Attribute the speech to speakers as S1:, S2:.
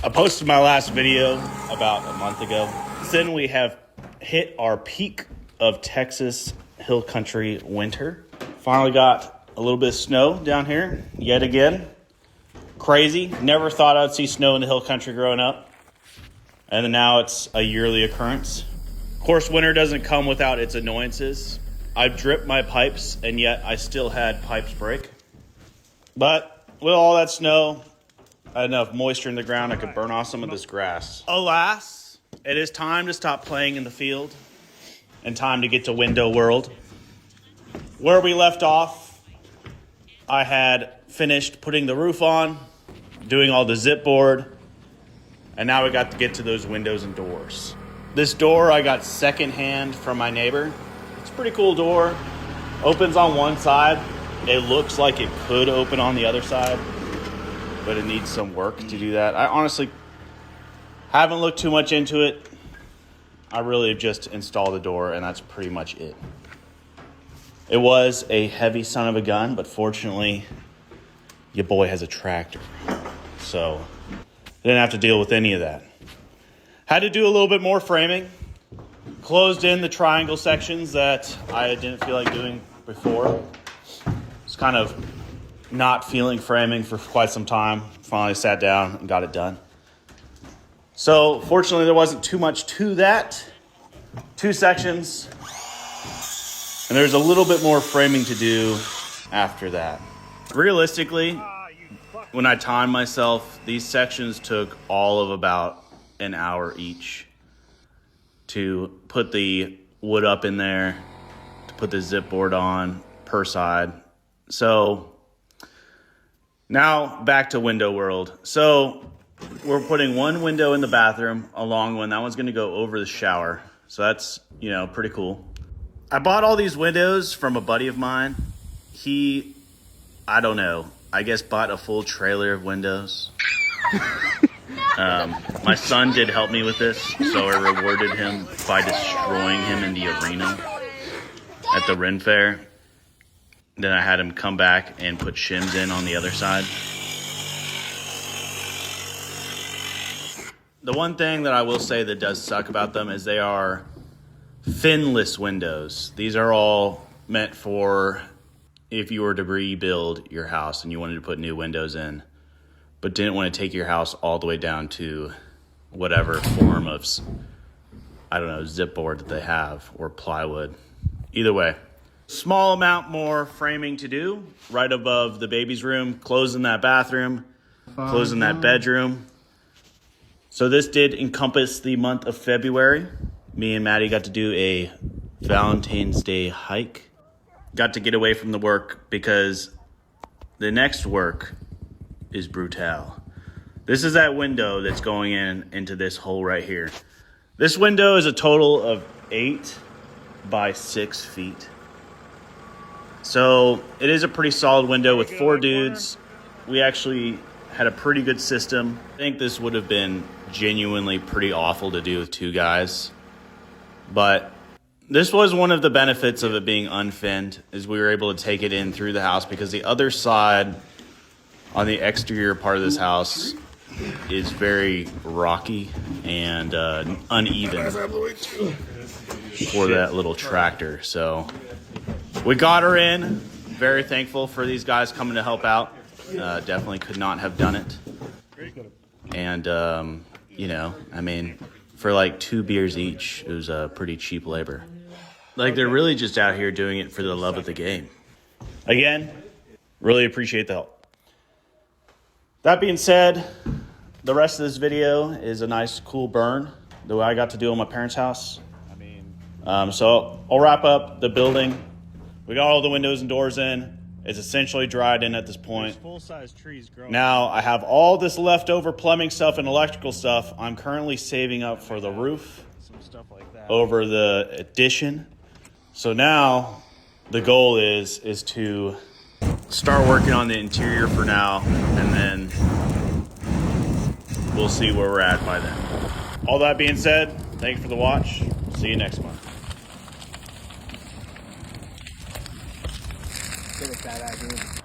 S1: I posted my last video about a month ago. Then we have hit our peak of Texas hill country winter. Finally got a little bit of snow down here yet again. Crazy. Never thought I'd see snow in the hill country growing up. And then now it's a yearly occurrence. Of course, winter doesn't come without its annoyances. I've dripped my pipes, and yet I still had pipes break. But with all that snow, I had enough moisture in the ground I could burn off some of this grass. Alas, it is time to stop playing in the field and time to get to Window World. Where we left off, I had finished putting the roof on, doing all the zip board, and now we got to get to those windows and doors. This door I got secondhand from my neighbor. It's a pretty cool door. Opens on one side. It looks like it could open on the other side, but it needs some work to do that. I honestly haven't looked too much into it. I really have just installed the door, and that's pretty much it. It was a heavy son of a gun, but fortunately, your boy has a tractor. So, didn't have to deal with any of that. Had to do a little bit more framing. Closed in the triangle sections that I didn't feel like doing before. It's kind of not feeling framing for quite some time. Finally sat down and got it done. So fortunately there wasn't too much to that. 2 sections. And there's a little bit more framing to do after that. Realistically, when I timed myself, these sections took all of about an hour each to put the wood up in there, to put the zip board on per side. So now back to Window World. So we're putting one window in the bathroom, a long one. That one's going to go over the shower. So that's, pretty cool. I bought all these windows from a buddy of mine. He, I don't know, I guess bought a full trailer of windows. My son did help me with this, so I rewarded him by destroying him in the arena at the Ren Fair. Then I had him come back and put shims in on the other side. The one thing that I will say that does suck about them is they are finless windows. These are all meant for if you were to rebuild your house and you wanted to put new windows in, but didn't want to take your house all the way down to whatever form of, zip board that they have or plywood. Either way. Small amount more framing to do right above the baby's room, closing that bathroom, closing that bedroom. So this did encompass the month of February. Me and Maddie got to do a Valentine's Day hike. Got to get away from the work because the next work is brutal. This is that window that's going into this hole right here. This window is a total of 8 by 6 feet. So it is a pretty solid window with 4 dudes. We actually had a pretty good system. I think this would have been genuinely pretty awful to do with 2 guys. But this was one of the benefits of it being unfinned, is we were able to take it in through the house because the other side on the exterior part of this house is very rocky and uneven for that little tractor. So we got her in. Very thankful for these guys coming to help out. Definitely could not have done it. And, for like 2 beers each, it was pretty cheap labor. Like, they're really just out here doing it for the love of the game. Again, really appreciate the help. That being said, the rest of this video is a nice, cool burn the way I got to do on my parents' house. So I'll wrap up the building. We got all the windows and doors in. It's essentially dried in at this point.
S2: There's full-size trees growing.
S1: Now I have all this leftover plumbing stuff and electrical stuff. I'm currently saving up for the roof,
S2: some stuff like that
S1: over the addition. So now the goal is to start working on the interior for now, and then we'll see where we're at by then. All that being said, thank you for the watch. See you next month.
S2: Get it that idea.